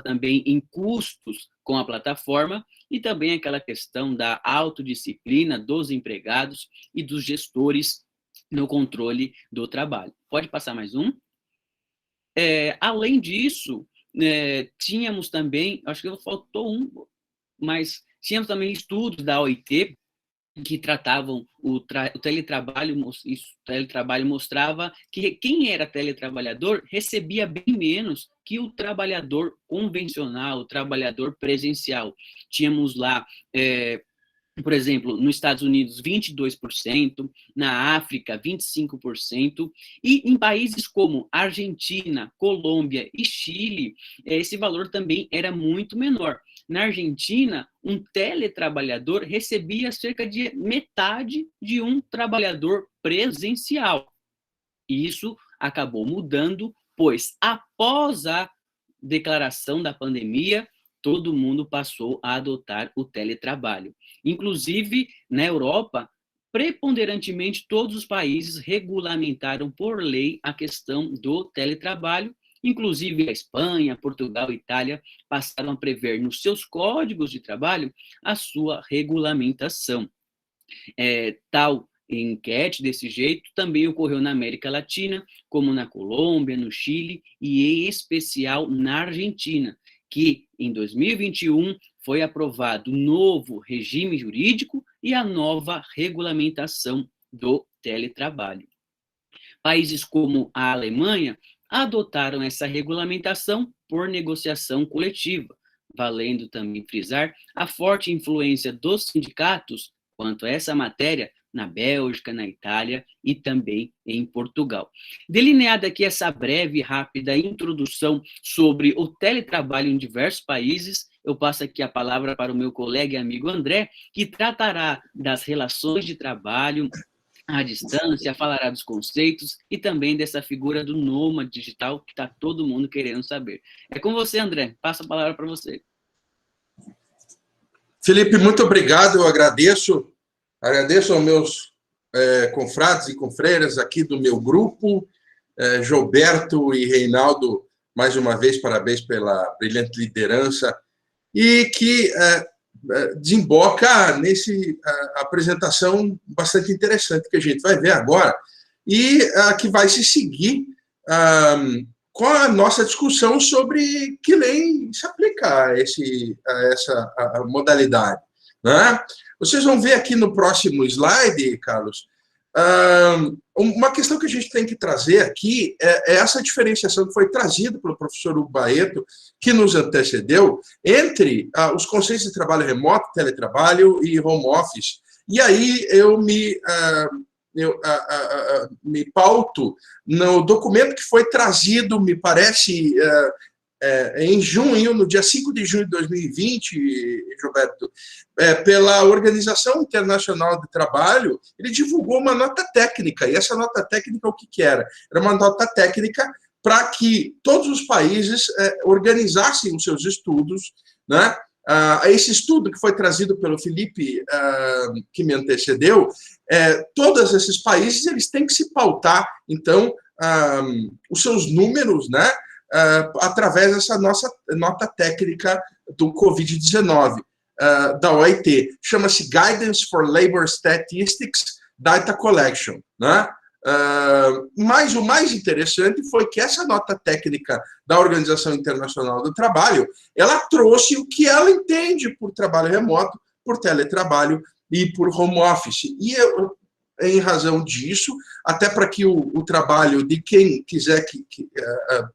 também em custos com a plataforma e também aquela questão da autodisciplina dos empregados e dos gestores no controle do trabalho. Pode passar mais um? Além disso, tínhamos também, acho que faltou um, mas tínhamos também estudos da OIT que tratavam o teletrabalho, o teletrabalho mostrava que quem era teletrabalhador recebia bem menos que o trabalhador convencional, o trabalhador presencial. Tínhamos lá, por exemplo, nos Estados Unidos, 22%, na África, 25%, e em países como Argentina, Colômbia e Chile, esse valor também era muito menor. Na Argentina, um teletrabalhador recebia cerca de metade de um trabalhador presencial. E isso acabou mudando, pois após a declaração da pandemia, todo mundo passou a adotar o teletrabalho. Inclusive, na Europa, preponderantemente todos os países regulamentaram por lei a questão do teletrabalho. Inclusive a Espanha, Portugal e Itália passaram a prever nos seus códigos de trabalho a sua regulamentação. Tal enquete desse jeito também ocorreu na América Latina, como na Colômbia, no Chile e em especial na Argentina, que em 2021 foi aprovado o novo regime jurídico e a nova regulamentação do teletrabalho. Países como a Alemanha adotaram essa regulamentação por negociação coletiva, valendo também frisar a forte influência dos sindicatos quanto a essa matéria na Bélgica, na Itália e também em Portugal. Delineada aqui essa breve e rápida introdução sobre o teletrabalho em diversos países, eu passo aqui a palavra para o meu colega e amigo André, que tratará das relações de trabalho à distância, falará dos conceitos e também dessa figura do nômade digital que está todo mundo querendo saber. É com você, André. Passo a palavra para você. Felipe, muito obrigado. Eu agradeço aos meus confrades e confreiras aqui do meu grupo, Gilberto e Reinaldo, mais uma vez, parabéns pela brilhante liderança, e que desemboca nesse apresentação bastante interessante que a gente vai ver agora, e que vai se seguir com a nossa discussão sobre que lei se aplica a essa modalidade, né? Vocês vão ver aqui no próximo slide, Carlos, uma questão que a gente tem que trazer aqui é essa diferenciação que foi trazida pelo professor Hugo Barreto, que nos antecedeu, entre os conceitos de trabalho remoto, teletrabalho e home office. E aí eu me pauto no documento que foi trazido, me parece, em junho, no dia 5 de junho de 2020, Gilberto, pela Organização Internacional do Trabalho. Ele divulgou uma nota técnica, e essa nota técnica o que era? Era uma nota técnica para que todos os países organizassem os seus estudos, né? Esse estudo que foi trazido pelo Felipe, que me antecedeu, todos esses países eles têm que se pautar, então, os seus números, né? Através dessa nossa nota técnica do Covid-19, da OIT. Chama-se Guidance for Labor Statistics Data Collection, né? Mas o mais interessante foi que essa nota técnica da Organização Internacional do Trabalho, ela trouxe o que ela entende por trabalho remoto, por teletrabalho e por home office. E em razão disso, até para que o trabalho de quem quiser,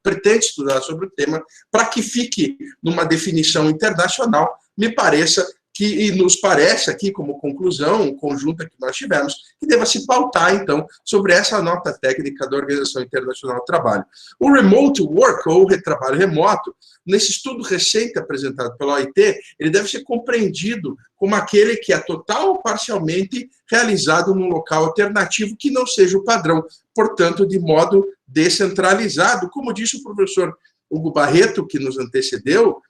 pretende estudar sobre o tema, para que fique numa definição internacional, me pareça e nos parece aqui, como conclusão conjunta que nós tivemos, que deva se pautar, então, sobre essa nota técnica da Organização Internacional do Trabalho. O remote work, ou trabalho remoto, nesse estudo recente apresentado pela OIT, ele deve ser compreendido como aquele que é total ou parcialmente realizado num local alternativo que não seja o padrão, portanto, de modo descentralizado. Como disse o professor Hugo Barreto, que nos antecedeu,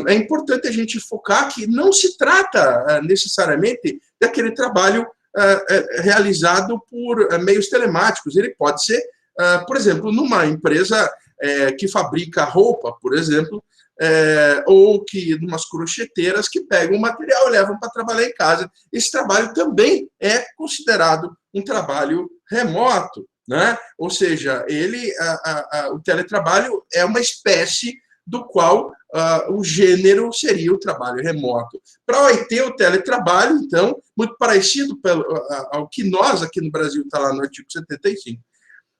é importante a gente focar que não se trata necessariamente daquele trabalho realizado por meios telemáticos. Ele pode ser, por exemplo, numa empresa que fabrica roupa, por exemplo, ou que numas crocheteiras que pegam o material e levam para trabalhar em casa. Esse trabalho também é considerado um trabalho remoto, né? Ou seja, o teletrabalho é uma espécie do qual o gênero seria o trabalho remoto. Para a OIT, o teletrabalho, então, muito parecido ao que nós aqui no Brasil está lá no artigo 75.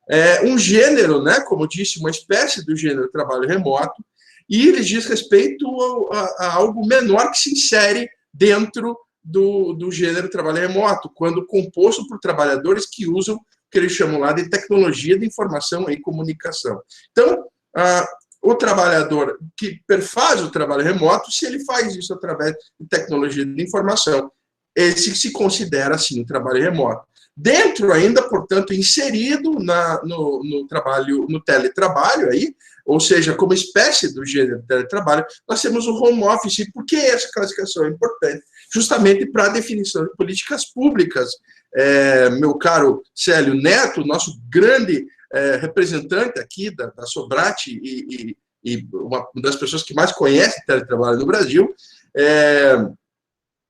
É um gênero, né, como disse, uma espécie do gênero trabalho remoto, e ele diz respeito a algo menor que se insere dentro do gênero trabalho remoto, quando composto por trabalhadores que usam o que eles chamam lá de tecnologia de informação e comunicação. Então, o trabalhador que perfaz o trabalho remoto, se ele faz isso através de tecnologia de informação, esse se considera, assim, um trabalho remoto. Dentro ainda, portanto, inserido no teletrabalho, aí, ou seja, como espécie do gênero teletrabalho, nós temos o home office. Por que essa classificação é importante? Justamente para a definição de políticas públicas. Meu caro Célio Neto, nosso grande representante aqui da Sobrate e uma das pessoas que mais conhece teletrabalho no Brasil,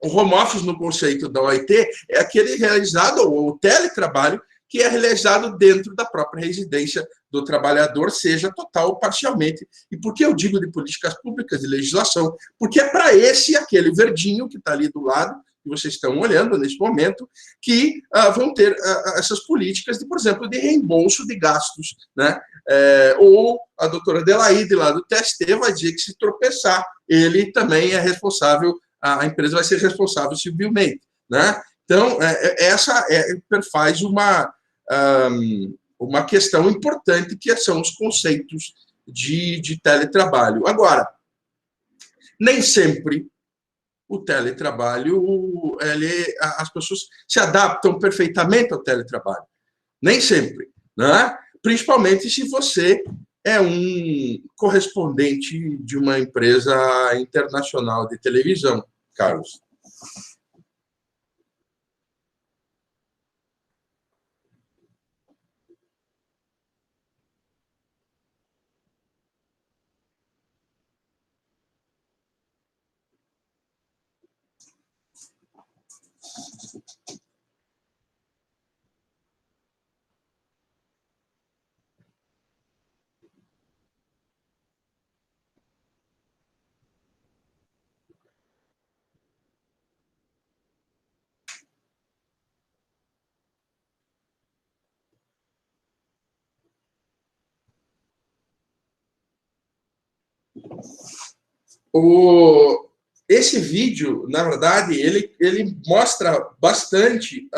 o home office, no conceito da OIT, é aquele realizado, ou o teletrabalho, que é realizado dentro da própria residência do trabalhador, seja total ou parcialmente. E por que eu digo de políticas públicas, de legislação? Porque é para aquele verdinho que está ali do lado, que vocês estão olhando nesse momento, que vão ter essas políticas, por exemplo, de reembolso de gastos, né? Ou a doutora Adelaide, lá do TST, vai dizer que se tropeçar, ele também é responsável, a empresa vai ser responsável civilmente, né? Então, essa faz uma questão importante, que são os conceitos de teletrabalho. Agora, nem sempre o teletrabalho, as pessoas se adaptam perfeitamente ao teletrabalho. Nem sempre, né? Principalmente se você é um correspondente de uma empresa internacional de televisão, Carlos. Esse vídeo, na verdade, ele mostra bastante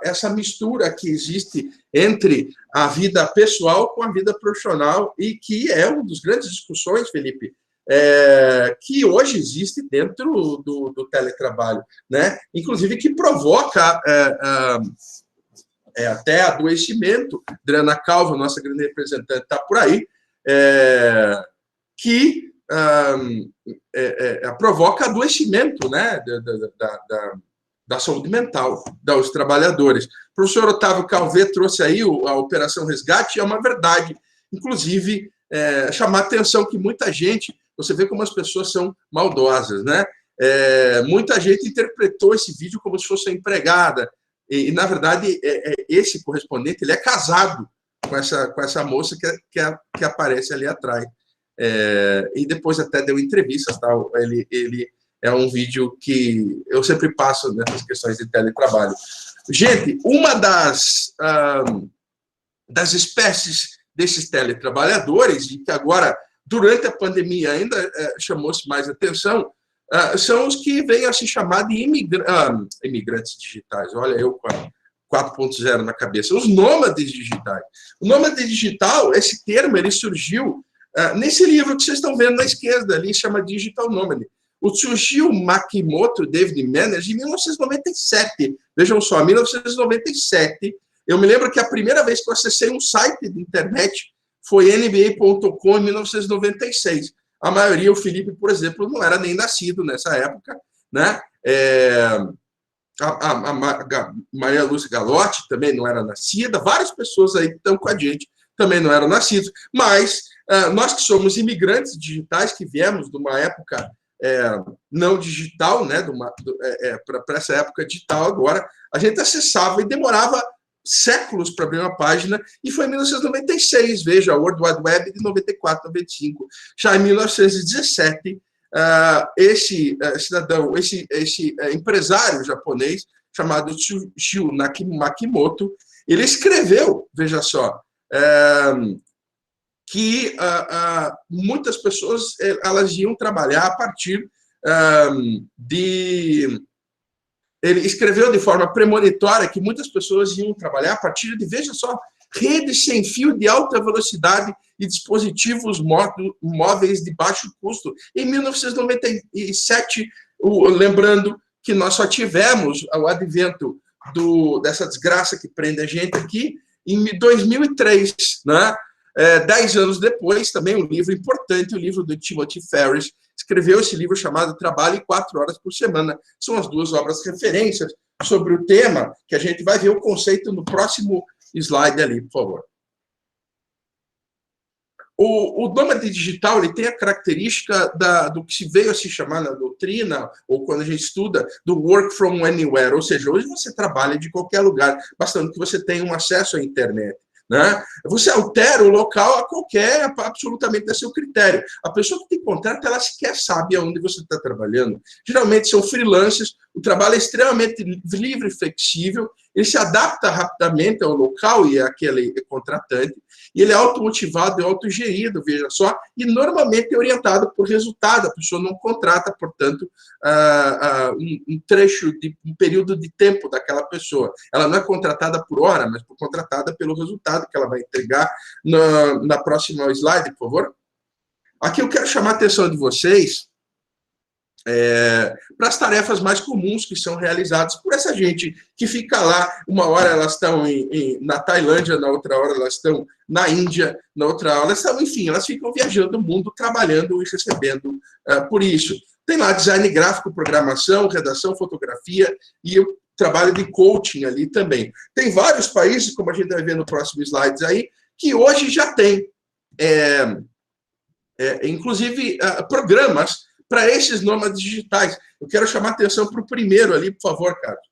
essa mistura que existe entre a vida pessoal com a vida profissional, e que é uma das grandes discussões, Felipe, que hoje existe dentro do teletrabalho, né? Inclusive que provoca até adoecimento. Adriana Calva, nossa grande representante, está por aí, que provoca adoecimento, né, da saúde mental dos trabalhadores. O professor Otávio Calvé trouxe aí a Operação Resgate, e é uma verdade. Inclusive, chamar a atenção que muita gente, você vê como as pessoas são maldosas, né? Muita gente interpretou esse vídeo como se fosse a empregada, e na verdade, esse correspondente, ele é casado com essa moça que aparece ali atrás. E depois até deu entrevistas, tal. Ele é um vídeo que eu sempre passo nessas questões de teletrabalho. Gente, uma das espécies desses teletrabalhadores, e que agora, durante a pandemia, ainda chamou-se mais atenção, são os que vêm a se chamar de imigrantes digitais. Olha, eu com a 4.0 na cabeça. Os nômades digitais. O nômade digital, esse termo, ele surgiu nesse livro que vocês estão vendo na esquerda, ali, chama Digital Nomad. O Tsushio Makimoto, David Manager, em 1997. Vejam só, 1997. Eu me lembro que a primeira vez que eu acessei um site de internet foi nba.com, em 1996. A maioria, o Felipe, por exemplo, não era nem nascido nessa época, né? A Maria Lúcia Galotti também não era nascida. Várias pessoas aí que estão com a gente também não eram nascidos. Mas Nós que somos imigrantes digitais, que viemos de uma época não digital, né, para essa época digital agora, a gente acessava e demorava séculos para abrir uma página, e foi em 1996, veja, a World Wide Web de 94, 95. Já em 1917, esse cidadão, esse empresário japonês, chamado Shio Makimoto, ele escreveu, veja só, que muitas pessoas elas iam trabalhar a partir de... Ele escreveu de forma premonitória que muitas pessoas iam trabalhar a partir de, veja só, redes sem fio de alta velocidade e dispositivos móveis de baixo custo. Em 1997, lembrando que nós só tivemos o advento dessa desgraça que prende a gente aqui em 2003, né? 10 anos depois, também um livro importante, o livro do Timothy Ferris, escreveu esse livro chamado Trabalhe 4 Horas por Semana. São as duas obras referências sobre o tema, que a gente vai ver o conceito no próximo slide ali, por favor. O nômade digital ele tem a característica do que se veio a se chamar na doutrina, ou quando a gente estuda, do work from anywhere, ou seja, hoje você trabalha de qualquer lugar, bastando que você tenha um acesso à internet. Né? Você altera o local absolutamente a seu critério. A pessoa que te contrata, ela sequer sabe aonde você está trabalhando. Geralmente são freelancers, o trabalho é extremamente livre e flexível, ele se adapta rapidamente ao local e àquele contratante, e ele é automotivado e autogerido, veja só, e normalmente é orientado por resultado. A pessoa não contrata, portanto, um período de tempo daquela pessoa. Ela não é contratada por hora, mas contratada pelo resultado que ela vai entregar na próxima slide, por favor. Aqui eu quero chamar a atenção de vocês para as tarefas mais comuns que são realizadas por essa gente que fica lá, uma hora elas estão na Tailândia, na outra hora elas estão na Índia, na outra hora elas estão, enfim, elas ficam viajando o mundo, trabalhando e recebendo por isso. Tem lá design gráfico, programação, redação, fotografia e o trabalho de coaching ali também. Tem vários países, como a gente vai ver no próximo slide aí, que hoje já tem, inclusive, programas para esses nômades digitais. Eu quero chamar a atenção para o primeiro ali, por favor, Carlos.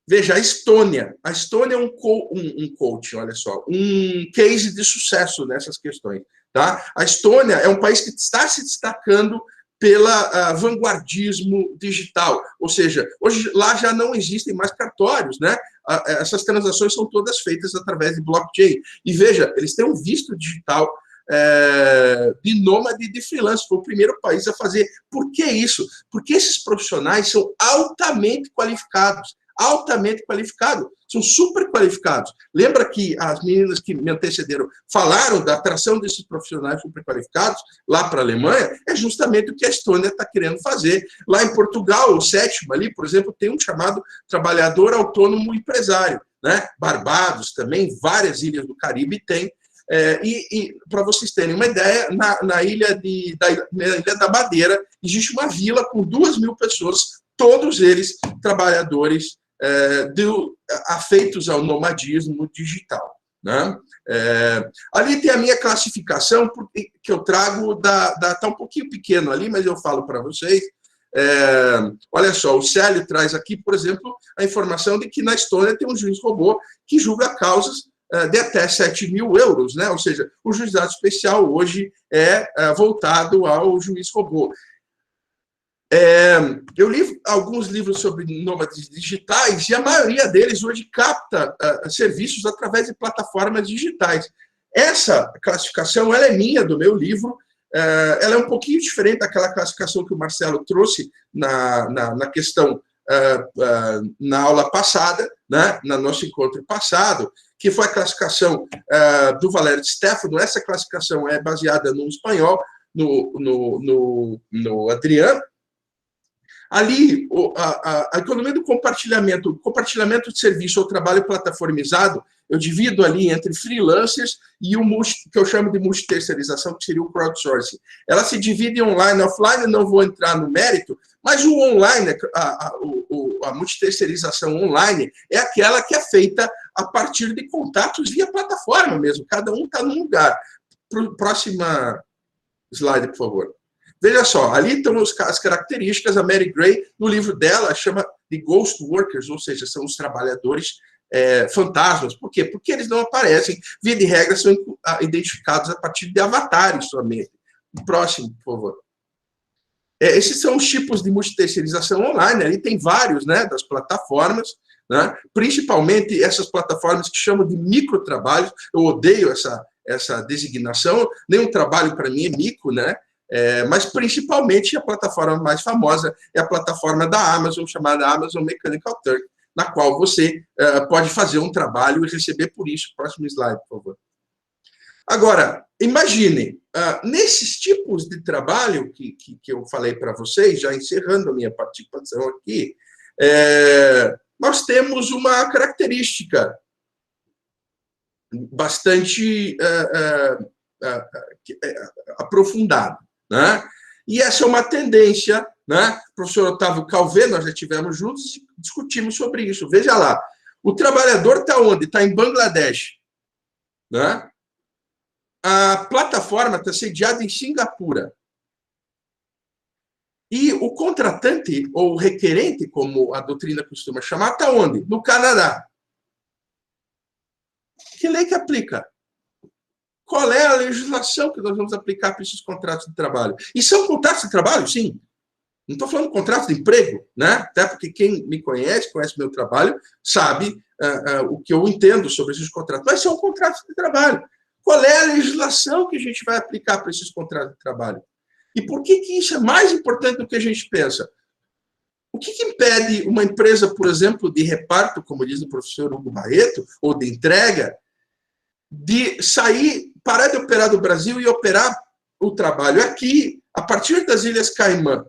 Veja, a Estônia. A Estônia é um coach, olha só, um case de sucesso nessas questões. Tá? A Estônia é um país que está se destacando pela vanguardismo digital. Ou seja, hoje lá já não existem mais cartórios, né? Essas transações são todas feitas através de blockchain. E veja, eles têm um visto digital de nômade e de freelance. Foi o primeiro país a fazer. Por que isso? Porque esses profissionais são altamente qualificados. Altamente qualificados. São super qualificados. Lembra que as meninas que me antecederam falaram da atração desses profissionais super qualificados lá para a Alemanha? É justamente o que a Estônia está querendo fazer. Lá em Portugal, o sétimo ali, por exemplo, tem um chamado trabalhador autônomo empresário. Né? Barbados também, várias ilhas do Caribe tem. E para vocês terem uma ideia, na ilha da Madeira, existe uma vila com 2.000 pessoas, todos eles trabalhadores afeitos ao nomadismo digital. Né? Ali tem a minha classificação, que eu trago, está um pouquinho pequeno ali, mas eu falo para vocês. Olha só, o Célio traz aqui, por exemplo, a informação de que na Estônia tem um juiz robô que julga causas de até 7.000 euros, né? Ou seja, o juizado especial hoje é voltado ao juiz robô. Eu li alguns livros sobre nômades digitais e a maioria deles hoje capta serviços através de plataformas digitais. Essa classificação ela é minha, do meu livro, ela é um pouquinho diferente daquela classificação que o Marcelo trouxe na questão, na aula passada, né? No nosso encontro passado, que foi a classificação do Valério de Stefano. Essa classificação é baseada no espanhol, no Adriano. Ali, a economia do compartilhamento de serviço ou trabalho plataformizado, eu divido ali entre freelancers e o que eu chamo de multiterceirização, que seria o crowdsourcing. Ela se divide em online e offline, não vou entrar no mérito, mas o online, a multiterceirização online, é aquela que é feita a partir de contatos via plataforma mesmo, cada um está num lugar. Próxima slide, por favor. Veja só, ali estão as características. A Mary Gray, no livro dela, chama de Ghost Workers, ou seja, são os trabalhadores fantasmas. Por quê? Porque eles não aparecem. Via de regra, são identificados a partir de avatares somente. Próximo, por favor. Esses são os tipos de multiterceirização online. Ali tem vários, né, das plataformas, né, principalmente essas plataformas que chamam de microtrabalhos. Eu odeio essa designação. Nenhum trabalho, para mim, é micro, né? Mas, principalmente, a plataforma mais famosa é a plataforma da Amazon, chamada Amazon Mechanical Turk, na qual você pode fazer um trabalho e receber por isso. Próximo slide, por favor. Agora, imagine, nesses tipos de trabalho que eu falei para vocês, já encerrando a minha participação aqui, nós temos uma característica bastante aprofundada, né? E essa é uma tendência, né? O professor Otávio Calvé, nós já estivemos juntos e discutimos sobre isso. Veja lá, o trabalhador está onde? Está em Bangladesh, né? A plataforma está sediada em Singapura. E o contratante, ou requerente, como a doutrina costuma chamar, está onde? No Canadá. Que lei que aplica? Qual é a legislação que nós vamos aplicar para esses contratos de trabalho? E são contratos de trabalho? Sim. Não estou falando de contratos de emprego, né? Até porque quem me conhece meu trabalho, sabe o que eu entendo sobre esses contratos. Mas são contratos de trabalho. Qual é a legislação que a gente vai aplicar para esses contratos de trabalho? E por que isso é mais importante do que a gente pensa? O que impede uma empresa, por exemplo, de reparto, como diz o professor Hugo Barreto, ou de entrega, de sair, parar de operar do Brasil e operar o trabalho aqui, a partir das Ilhas Caimã?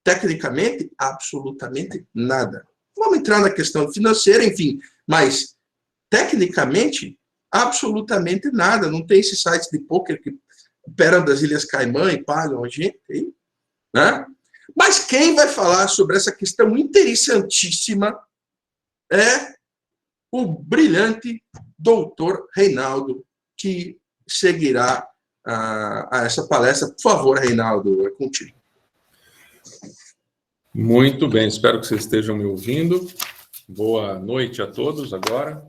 Tecnicamente, absolutamente nada. Vamos entrar na questão financeira, enfim, mas, tecnicamente, absolutamente nada. Não tem esses sites de pôquer que operam das Ilhas Caimã e pagam a gente, né? Mas quem vai falar sobre essa questão interessantíssima é o brilhante doutor Reinaldo, que seguirá a essa palestra. Por favor, Reinaldo, é contigo. Muito bem, espero que vocês estejam me ouvindo. Boa noite a todos agora.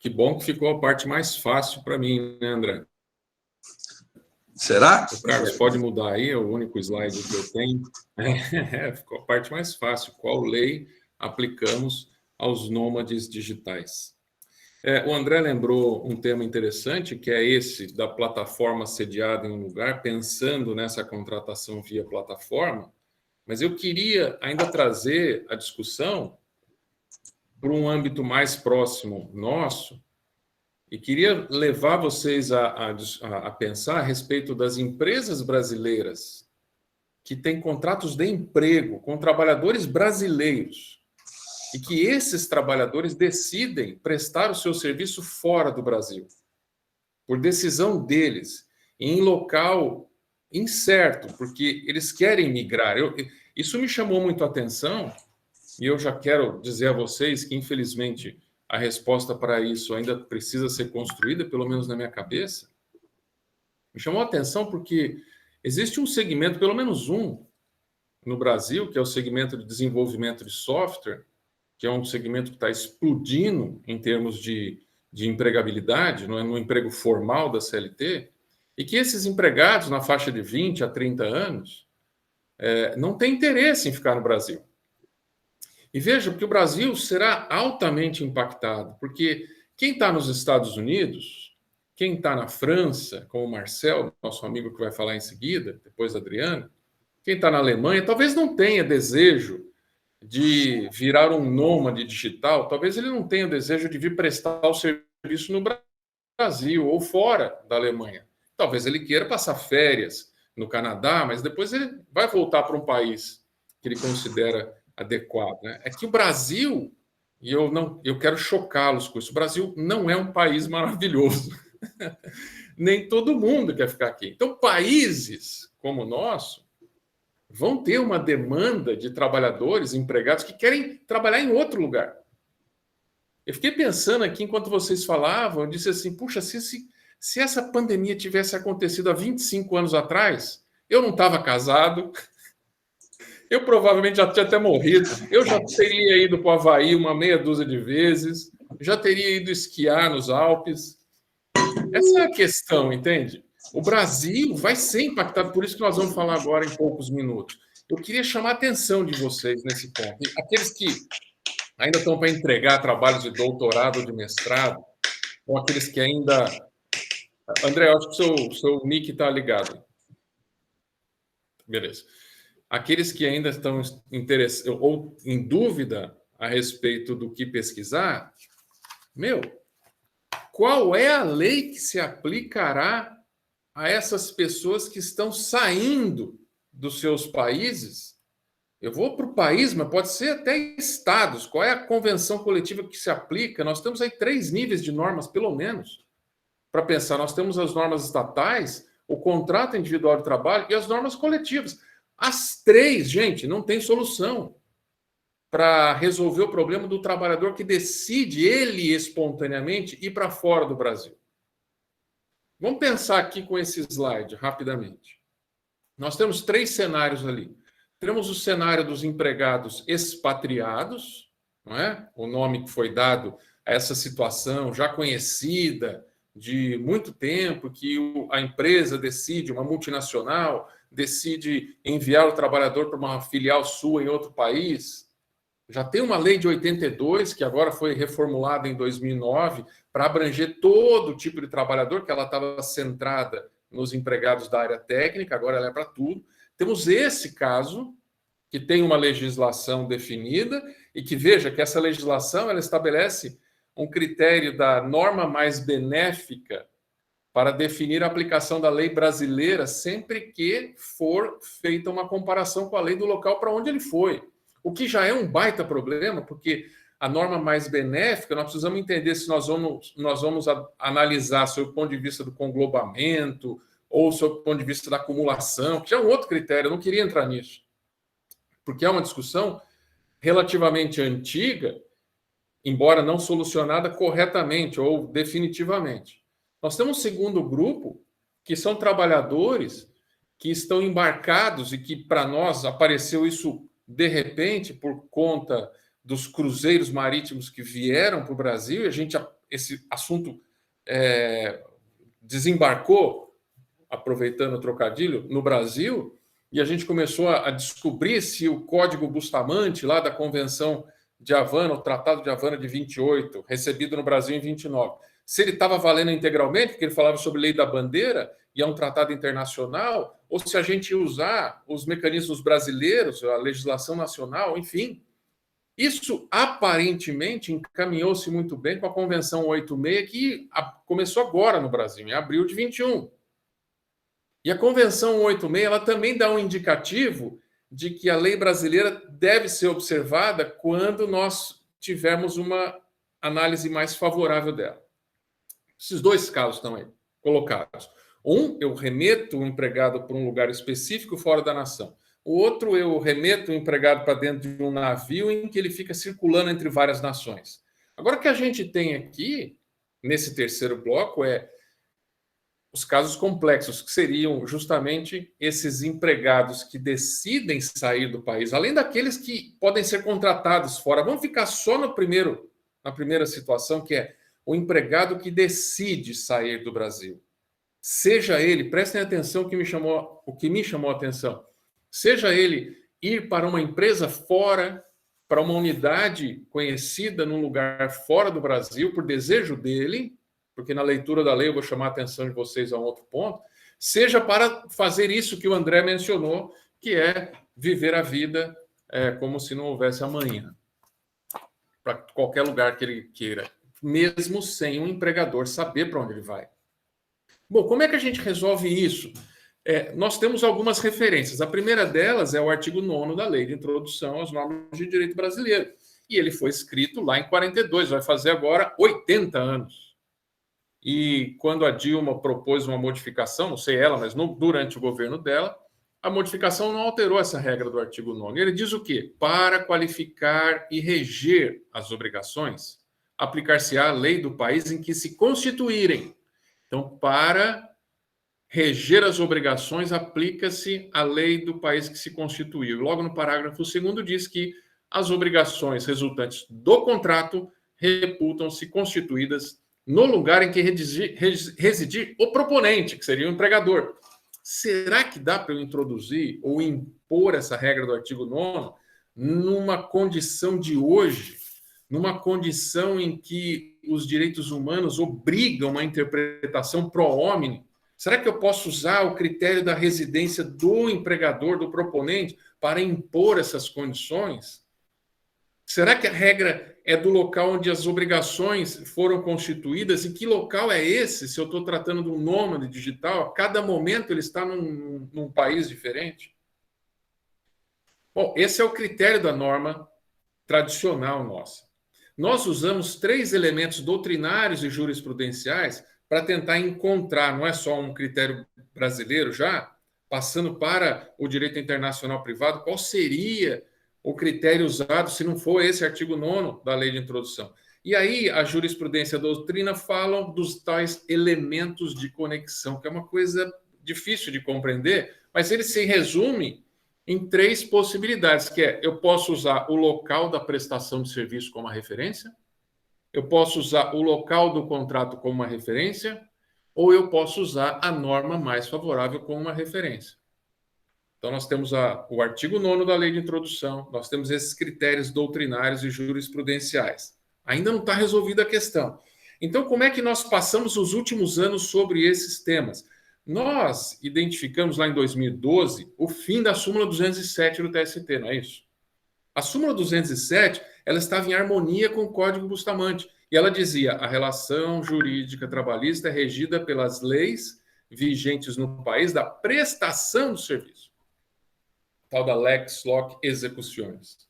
Que bom que ficou a parte mais fácil para mim, né, André? Será? O Carlos pode mudar aí, é o único slide que eu tenho. Ficou a parte mais fácil. Qual lei aplicamos aos nômades digitais? O André lembrou um tema interessante, que é esse da plataforma sediada em um lugar, pensando nessa contratação via plataforma, mas eu queria ainda trazer a discussão para um âmbito mais próximo nosso, e queria levar vocês a pensar a respeito das empresas brasileiras que têm contratos de emprego com trabalhadores brasileiros e que esses trabalhadores decidem prestar o seu serviço fora do Brasil, por decisão deles, em local incerto, porque eles querem migrar. Isso me chamou muito a atenção, e eu já quero dizer a vocês que, infelizmente, a resposta para isso ainda precisa ser construída, pelo menos na minha cabeça. Me chamou a atenção porque existe um segmento, pelo menos um, no Brasil, que é o segmento de desenvolvimento de software, que é um segmento que está explodindo em termos de empregabilidade, não é, no emprego formal da CLT, e que esses empregados na faixa de 20 a 30 anos não têm interesse em ficar no Brasil. E veja que o Brasil será altamente impactado, porque quem está nos Estados Unidos, quem está na França, como o Marcel, nosso amigo que vai falar em seguida, depois a Adriana, quem está na Alemanha, talvez não tenha desejo de virar um nômade digital, talvez ele não tenha desejo de vir prestar o serviço no Brasil ou fora da Alemanha. Talvez ele queira passar férias no Canadá, mas depois ele vai voltar para um país que ele considera adequado, né? É que o Brasil, e eu quero chocá-los com isso, o Brasil não é um país maravilhoso. Nem todo mundo quer ficar aqui. Então, países como o nosso vão ter uma demanda de trabalhadores, empregados, que querem trabalhar em outro lugar. Eu fiquei pensando aqui, enquanto vocês falavam, eu disse assim, puxa, se Se essa pandemia tivesse acontecido há 25 anos atrás, eu não estava casado, eu provavelmente já tinha até morrido, eu já teria ido para o Havaí uma meia dúzia de vezes, já teria ido esquiar nos Alpes. Essa é a questão, entende? O Brasil vai ser impactado, por isso que nós vamos falar agora em poucos minutos. Eu queria chamar a atenção de vocês nesse ponto. Aqueles que ainda estão para entregar trabalhos de doutorado ou de mestrado, ou aqueles que ainda... André, eu acho que o seu nick está ligado. Beleza. Aqueles que ainda estão interessados ou em dúvida a respeito do que pesquisar, qual é a lei que se aplicará a essas pessoas que estão saindo dos seus países? Eu vou para o país, mas pode ser até estados. Qual é a convenção coletiva que se aplica? Nós temos aí 3 níveis de normas, pelo menos, para pensar. Nós temos as normas estatais, o contrato individual de trabalho e as normas coletivas. As 3, gente, não tem solução para resolver o problema do trabalhador que decide, ele espontaneamente, ir para fora do Brasil. Vamos pensar aqui com esse slide, rapidamente. Nós temos 3 cenários ali. Temos o cenário dos empregados expatriados, não é? O nome que foi dado a essa situação já conhecida de muito tempo, que a empresa decide, uma multinacional, decide enviar o trabalhador para uma filial sua em outro país. Já tem uma lei de 82, que agora foi reformulada em 2009, para abranger todo tipo de trabalhador, que ela estava centrada nos empregados da área técnica, agora ela é para tudo. Temos esse caso, que tem uma legislação definida, e que, veja, que essa legislação ela estabelece um critério da norma mais benéfica para definir a aplicação da lei brasileira sempre que for feita uma comparação com a lei do local para onde ele foi. O que já é um baita problema, porque a norma mais benéfica, nós precisamos entender se nós vamos analisar sob o ponto de vista do conglobamento ou sob o ponto de vista da acumulação, que já é um outro critério, eu não queria entrar nisso, porque é uma discussão relativamente antiga, embora não solucionada corretamente ou definitivamente. Nós temos um segundo grupo, que são trabalhadores que estão embarcados e que, para nós, apareceu isso de repente por conta dos cruzeiros marítimos que vieram para o Brasil, e esse assunto desembarcou, aproveitando o trocadilho, no Brasil, e a gente começou a descobrir se o Código Bustamante, lá da Convenção de Havana, o Tratado de Havana de 28, recebido no Brasil em 29, se ele estava valendo integralmente, porque ele falava sobre lei da bandeira, e é um tratado internacional, ou se a gente usar os mecanismos brasileiros, a legislação nacional, enfim. Isso, aparentemente, encaminhou-se muito bem com a Convenção 86, que começou agora no Brasil, em abril de 21. E a Convenção 86, ela também dá um indicativo de que a lei brasileira deve ser observada quando nós tivermos uma análise mais favorável dela. Esses 2 casos estão aí colocados. Um, eu remeto o empregado para um lugar específico fora da nação. O outro, eu remeto o empregado para dentro de um navio em que ele fica circulando entre várias nações. Agora, o que a gente tem aqui, nesse terceiro bloco, é os casos complexos, que seriam justamente esses empregados que decidem sair do país, além daqueles que podem ser contratados fora. Vamos ficar só na primeira situação, que é o empregado que decide sair do Brasil. Seja ele, prestem atenção o que me chamou a atenção, seja ele ir para uma empresa fora, para uma unidade conhecida num lugar fora do Brasil, por desejo dele, porque na leitura da lei eu vou chamar a atenção de vocês a um outro ponto, seja para fazer isso que o André mencionou, que é viver a vida como se não houvesse amanhã, para qualquer lugar que ele queira, mesmo sem um empregador saber para onde ele vai. Bom, como é que a gente resolve isso? Nós temos algumas referências. A primeira delas é o artigo 9º da Lei de Introdução às Normas de Direito Brasileiro. E ele foi escrito lá em 42, vai fazer agora 80 anos. E quando a Dilma propôs uma modificação, não sei ela, mas durante o governo dela, a modificação não alterou essa regra do artigo 9º. Ele diz o quê? Para qualificar e reger as obrigações, aplicar-se-á a lei do país em que se constituírem. Então, para reger as obrigações, aplica-se a lei do país que se constituiu. Logo no parágrafo 2º diz que as obrigações resultantes do contrato reputam-se constituídas no lugar em que residir o proponente, que seria o empregador. Será que dá para eu introduzir ou impor essa regra do artigo 9º numa condição de hoje, numa condição em que os direitos humanos obrigam uma interpretação pro homine? Será que eu posso usar o critério da residência do empregador, do proponente, para impor essas condições? Será que a regra é do local onde as obrigações foram constituídas? E que local é esse, se eu estou tratando de um nômade digital? A cada momento ele está num país diferente? Bom, esse é o critério da norma tradicional nossa. Nós usamos 3 elementos doutrinários e jurisprudenciais para tentar encontrar, não é só um critério brasileiro já, passando para o direito internacional privado, qual seria o critério usado se não for esse artigo 9º da lei de introdução. E aí a jurisprudência e a doutrina falam dos tais elementos de conexão, que é uma coisa difícil de compreender, mas ele se resume em 3 possibilidades, que é: eu posso usar o local da prestação de serviço como uma referência, eu posso usar o local do contrato como uma referência, ou eu posso usar a norma mais favorável como uma referência. Então, nós temos o artigo 9º da lei de introdução, nós temos esses critérios doutrinários e jurisprudenciais. Ainda não está resolvida a questão. Então, como é que nós passamos os últimos anos sobre esses temas? Nós identificamos lá em 2012 o fim da súmula 207 do TST, não é isso? A súmula 207, ela estava em harmonia com o Código Bustamante, e ela dizia: a relação jurídica trabalhista é regida pelas leis vigentes no país da prestação do serviço. Tal da Lex Loc Executionis.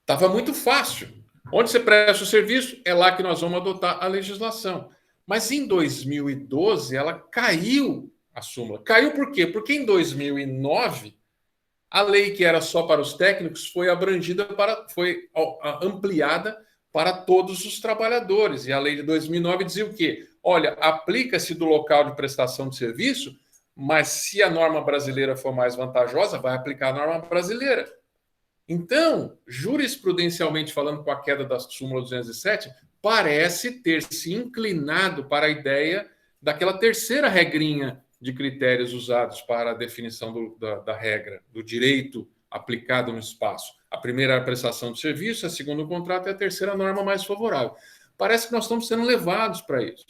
Estava muito fácil. Onde você presta o serviço, é lá que nós vamos adotar a legislação. Mas em 2012, ela caiu, a súmula. Caiu por quê? Porque em 2009, a lei que era só para os técnicos foi ampliada para todos os trabalhadores. E a lei de 2009 dizia o quê? Olha, aplica-se do local de prestação de serviço, mas se a norma brasileira for mais vantajosa, vai aplicar a norma brasileira. Então, jurisprudencialmente falando, com a queda da súmula 207, parece ter se inclinado para a ideia daquela terceira regrinha de critérios usados para a definição da regra, do direito aplicado no espaço. A primeira é a prestação de serviço, a segunda o contrato e a terceira a norma mais favorável. Parece que nós estamos sendo levados para isso.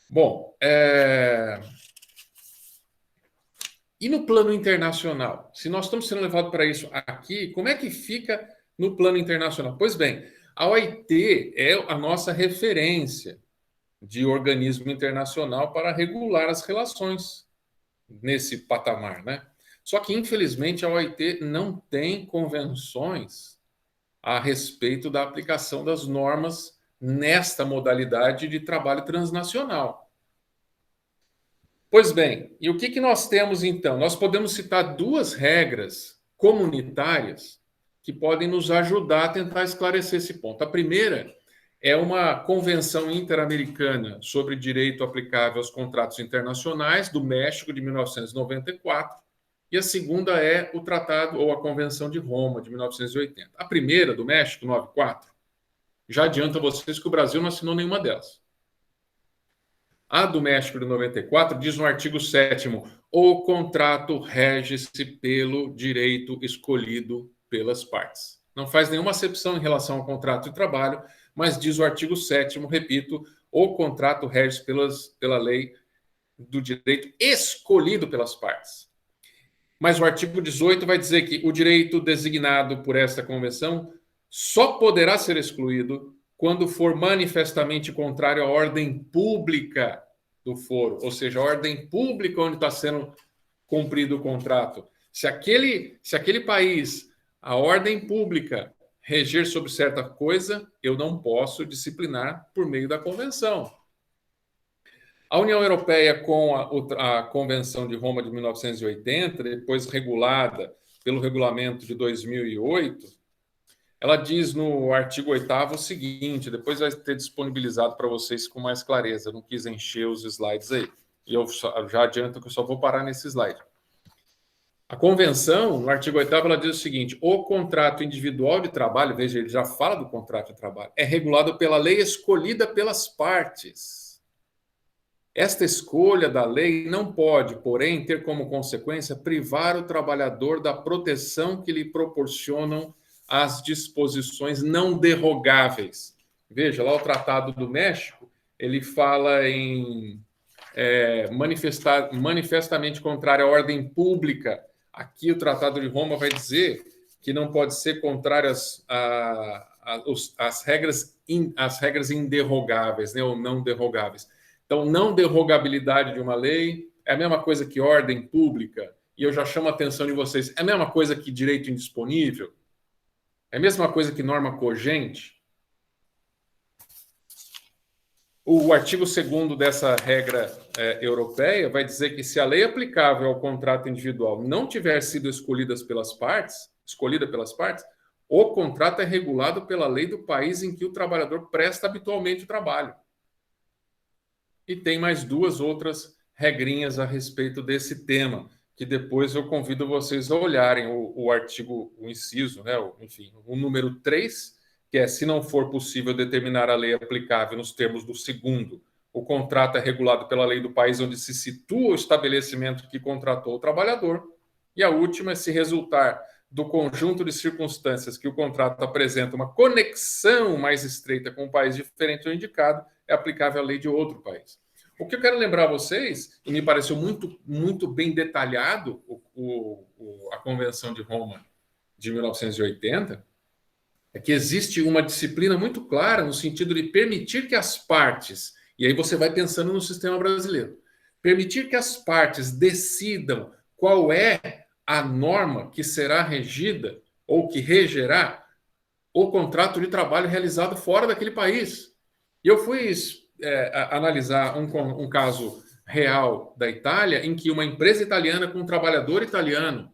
Bom, e no plano internacional? Se nós estamos sendo levados para isso aqui, como é que fica no plano internacional? Pois bem, a OIT é a nossa referência de organismo internacional para regular as relações nesse patamar, né? Só que, infelizmente, a OIT não tem convenções a respeito da aplicação das normas nesta modalidade de trabalho transnacional. Pois bem, e o que nós temos então? Nós podemos citar 2 regras comunitárias que podem nos ajudar a tentar esclarecer esse ponto. A primeira é uma Convenção Interamericana sobre Direito Aplicável aos Contratos Internacionais, do México, de 1994, e a segunda é o Tratado ou a Convenção de Roma, de 1980. A primeira, do México, 94, já adianta a vocês que o Brasil não assinou nenhuma delas. A do México de 94 diz no artigo 7º: o contrato rege-se pelo direito escolhido pelas partes. Não faz nenhuma acepção em relação ao contrato de trabalho, mas diz o artigo 7º, repito, o contrato rege-se pela lei do direito escolhido pelas partes. Mas o artigo 18 vai dizer que o direito designado por esta convenção só poderá ser excluído quando for manifestamente contrário à ordem pública do foro, ou seja, a ordem pública onde está sendo cumprido o contrato. Se aquele país, a ordem pública, reger sobre certa coisa, eu não posso disciplinar por meio da convenção. A União Europeia, com a Convenção de Roma de 1980, depois regulada pelo regulamento de 2008, ela diz no artigo 8º o seguinte, depois vai ter disponibilizado para vocês com mais clareza, não quis encher os slides aí, e eu já adianto que eu só vou parar nesse slide. A convenção, no artigo 8º, ela diz o seguinte: o contrato individual de trabalho, veja, ele já fala do contrato de trabalho, é regulado pela lei escolhida pelas partes. Esta escolha da lei não pode, porém, ter como consequência privar o trabalhador da proteção que lhe proporcionam as disposições não derrogáveis. Veja, lá o Tratado do México, ele fala em manifestamente contrário à ordem pública. Aqui o Tratado de Roma vai dizer que não pode ser contrário às regras inderrogáveis, né, ou não derrogáveis. Então, não derrogabilidade de uma lei é a mesma coisa que ordem pública, e eu já chamo a atenção de vocês, é a mesma coisa que direito indisponível, é a mesma coisa que norma cogente. O artigo 2º dessa regra europeia vai dizer que se a lei aplicável ao contrato individual não tiver sido escolhida pelas partes, o contrato é regulado pela lei do país em que o trabalhador presta habitualmente o trabalho. E tem mais 2 outras regrinhas a respeito desse tema, que depois eu convido vocês a olharem o artigo, o inciso, né, enfim, o número 3, que é, se não for possível determinar a lei aplicável nos termos do 2º, o contrato é regulado pela lei do país onde se situa o estabelecimento que contratou o trabalhador. E a última é, se resultar do conjunto de circunstâncias que o contrato apresenta uma conexão mais estreita com um país diferente do indicado, é aplicável a lei de outro país. O que eu quero lembrar a vocês, e me pareceu muito, muito bem detalhado a Convenção de Roma de 1980, é que existe uma disciplina muito clara no sentido de permitir que as partes, e aí você vai pensando no sistema brasileiro, permitir que as partes decidam qual é a norma que será regida ou que regerá o contrato de trabalho realizado fora daquele país. E eu fui analisar um caso real da Itália, em que uma empresa italiana com um trabalhador italiano,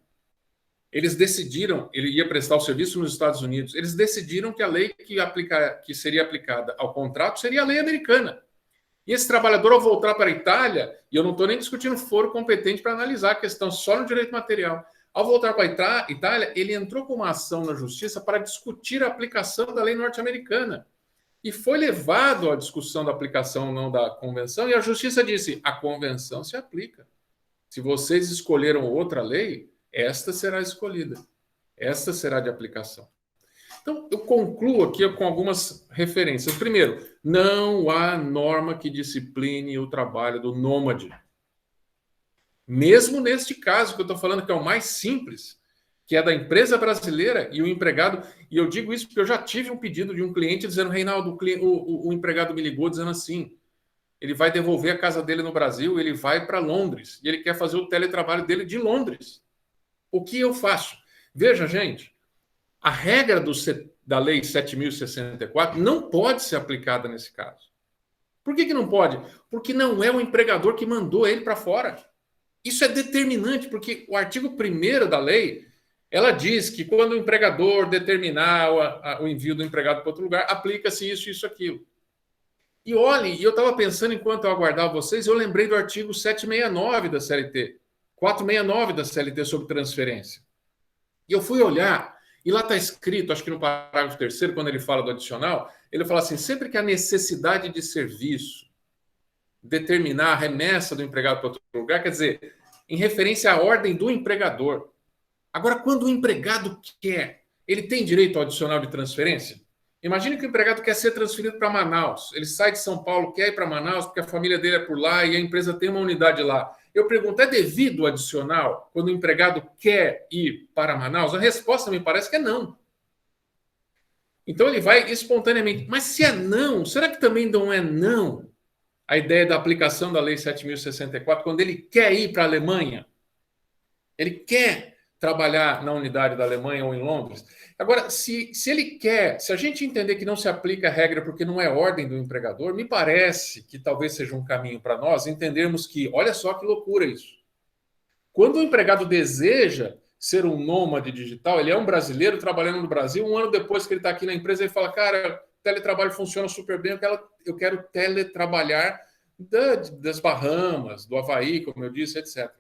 eles decidiram, ele ia prestar o serviço nos Estados Unidos, eles decidiram que a lei que seria aplicada ao contrato seria a lei americana. E esse trabalhador, ao voltar para a Itália, e eu não estou nem discutindo foro competente para analisar a questão só no direito material, ao voltar para a Itália, ele entrou com uma ação na justiça para discutir a aplicação da lei norte-americana. E foi levado à discussão da aplicação ou não da convenção, e a justiça disse: a convenção se aplica. Se vocês escolheram outra lei, esta será escolhida. Esta será de aplicação. Então, eu concluo aqui com algumas referências. Primeiro, não há norma que discipline o trabalho do nômade. Mesmo neste caso que eu estou falando, que é o mais simples, que é da empresa brasileira e o empregado, e eu digo isso porque eu já tive um pedido de um cliente dizendo: Reinaldo, o empregado me ligou dizendo assim, ele vai devolver a casa dele no Brasil, ele vai para Londres, e ele quer fazer o teletrabalho dele de Londres. O que eu faço? Veja, gente, a regra da Lei 7.064 não pode ser aplicada nesse caso. Por que não pode? Porque não é o empregador que mandou ele para fora. Isso é determinante, porque o artigo 1º da lei, ela diz que quando o empregador determinar o envio do empregado para outro lugar, aplica-se isso, isso, aquilo. E olhem, eu estava pensando enquanto eu aguardava vocês, eu lembrei do artigo 769 da CLT, 469 da CLT sobre transferência. E eu fui olhar, e lá está escrito, acho que no parágrafo 3º, quando ele fala do adicional, ele fala assim: sempre que a necessidade de serviço determinar a remessa do empregado para outro lugar, quer dizer, em referência à ordem do empregador. Agora, quando o empregado quer, ele tem direito ao adicional de transferência? Imagine que o empregado quer ser transferido para Manaus. Ele sai de São Paulo, quer ir para Manaus, porque a família dele é por lá e a empresa tem uma unidade lá. Eu pergunto, é devido o adicional quando o empregado quer ir para Manaus? A resposta me parece que é não. Então ele vai espontaneamente. Mas se é não, será que também não é não a ideia da aplicação da Lei 7.064 quando ele quer ir para a Alemanha? Ele quer trabalhar na unidade da Alemanha ou em Londres. Agora, se ele quer, se a gente entender que não se aplica a regra porque não é ordem do empregador, me parece que talvez seja um caminho para nós entendermos que, olha só que loucura isso. Quando o empregado deseja ser um nômade digital? Ele é um brasileiro trabalhando no Brasil, um ano depois que ele está aqui na empresa, ele fala, cara, teletrabalho funciona super bem, eu quero teletrabalhar das Bahamas, do Havaí, como eu disse, etc.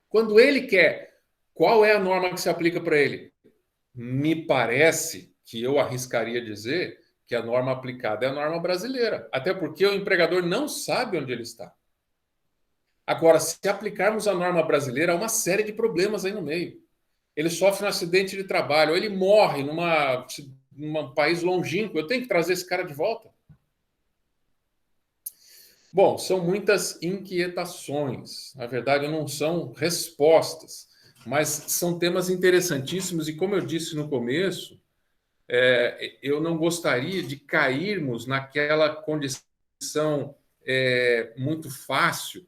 Quando ele quer, qual é a norma que se aplica para ele? Me parece que eu arriscaria dizer que a norma aplicada é a norma brasileira, até porque o empregador não sabe onde ele está. Agora, se aplicarmos a norma brasileira, há uma série de problemas aí no meio. Ele sofre um acidente de trabalho, ou ele morre num país longínquo, eu tenho que trazer esse cara de volta. Bom, são muitas inquietações. Na verdade, não são respostas, mas são temas interessantíssimos. E como eu disse no começo, eu não gostaria de cairmos naquela condição muito fácil,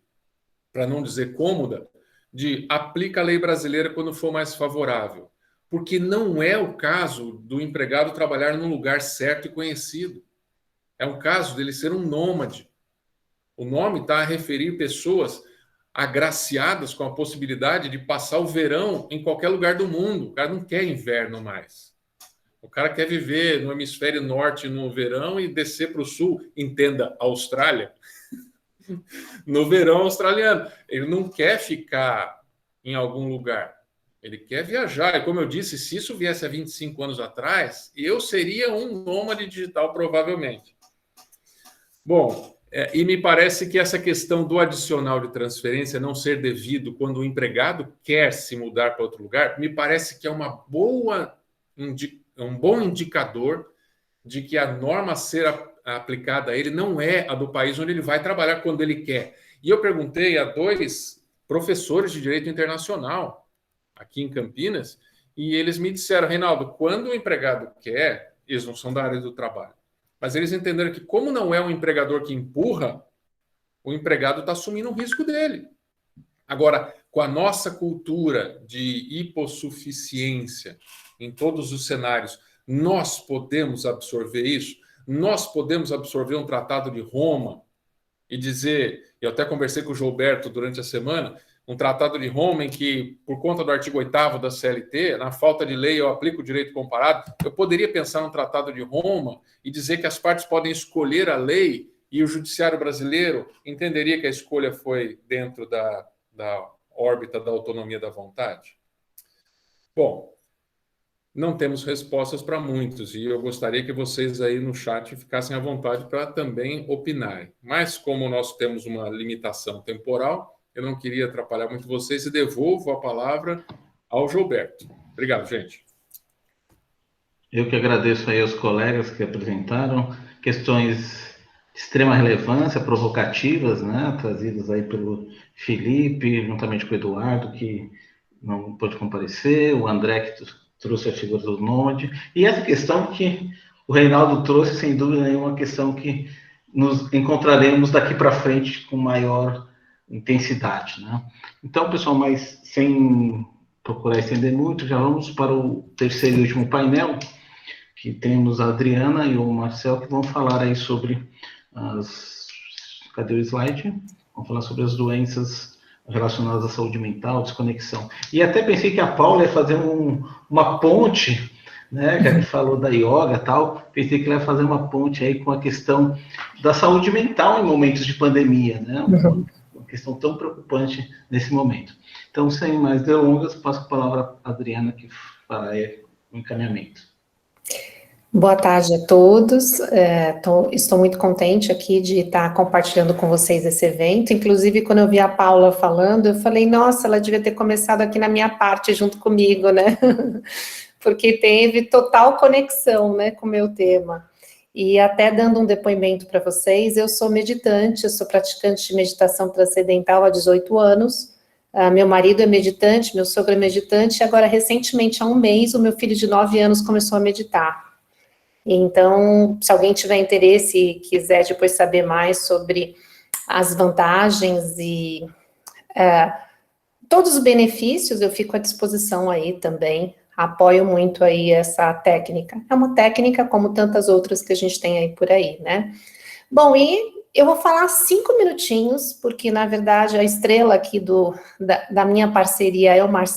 para não dizer cômoda, de aplica a lei brasileira quando for mais favorável. Porque não é o caso do empregado trabalhar num lugar certo e conhecido. É um caso dele ser um nômade. O nome está a referir pessoas agraciadas com a possibilidade de passar o verão em qualquer lugar do mundo. O cara não quer inverno mais. O cara quer viver no hemisfério norte no verão e descer para o sul, entenda, Austrália, no verão australiano. Ele não quer ficar em algum lugar. Ele quer viajar. E como eu disse, se isso viesse há 25 anos atrás, eu seria um nômade digital, provavelmente. Bom, e me parece que essa questão do adicional de transferência não ser devido quando o empregado quer se mudar para outro lugar, me parece que é um bom indicador de que a norma a ser aplicada a ele não é a do país onde ele vai trabalhar quando ele quer. E eu perguntei a 2 professores de direito internacional aqui em Campinas, e eles me disseram, Reinaldo, quando o empregado quer, eles não são da área do trabalho, mas eles entenderam que como não é um empregador que empurra, o empregado está assumindo o risco dele. Agora, com a nossa cultura de hipossuficiência em todos os cenários, nós podemos absorver isso? Nós podemos absorver um tratado de Roma e dizer, eu até conversei com o Gilberto durante a semana, um tratado de Roma em que, por conta do artigo 8º da CLT, na falta de lei eu aplico o direito comparado, eu poderia pensar num tratado de Roma e dizer que as partes podem escolher a lei e o judiciário brasileiro entenderia que a escolha foi dentro da órbita da autonomia da vontade? Bom, não temos respostas para muitos e eu gostaria que vocês aí no chat ficassem à vontade para também opinarem. Mas como nós temos uma limitação temporal, eu não queria atrapalhar muito vocês e devolvo a palavra ao Gilberto. Obrigado, gente. Eu que agradeço aí aos colegas que apresentaram questões de extrema relevância, provocativas, né, trazidas aí pelo Felipe, juntamente com o Eduardo, que não pôde comparecer, o André, que trouxe a figura do nômade, e essa questão que o Reinaldo trouxe, sem dúvida nenhuma, uma questão que nos encontraremos daqui para frente com maior intensidade, né? Então, pessoal, mas sem procurar estender muito, já vamos para o terceiro e último painel, que temos a Adriana e o Marcel, que vão falar aí sobre Cadê o slide? Vamos falar sobre as doenças relacionadas à saúde mental, desconexão. E até pensei que a Paula ia fazer uma ponte, né, que falou da yoga e tal, pensei que ela ia fazer uma ponte aí com a questão da saúde mental em momentos de pandemia, né? Uma questão tão preocupante nesse momento. Então, sem mais delongas, passo a palavra à Adriana, que fará o encaminhamento. Boa tarde a todos, estou muito contente aqui de estar compartilhando com vocês esse evento, inclusive quando eu vi a Paula falando, eu falei, nossa, ela devia ter começado aqui na minha parte junto comigo, né, porque teve total conexão, né, com o meu tema, e até dando um depoimento para vocês, eu sou meditante, eu sou praticante de meditação transcendental há 18 anos, meu marido é meditante, meu sogro é meditante, e agora recentemente, há um mês, o meu filho de 9 anos começou a meditar. Então, se alguém tiver interesse e quiser depois saber mais sobre as vantagens e todos os benefícios, eu fico à disposição aí também, apoio muito aí essa técnica. É uma técnica como tantas outras que a gente tem aí por aí, né? Bom, e eu vou falar 5 minutinhos, porque na verdade a estrela aqui da minha parceria é o Marcelo.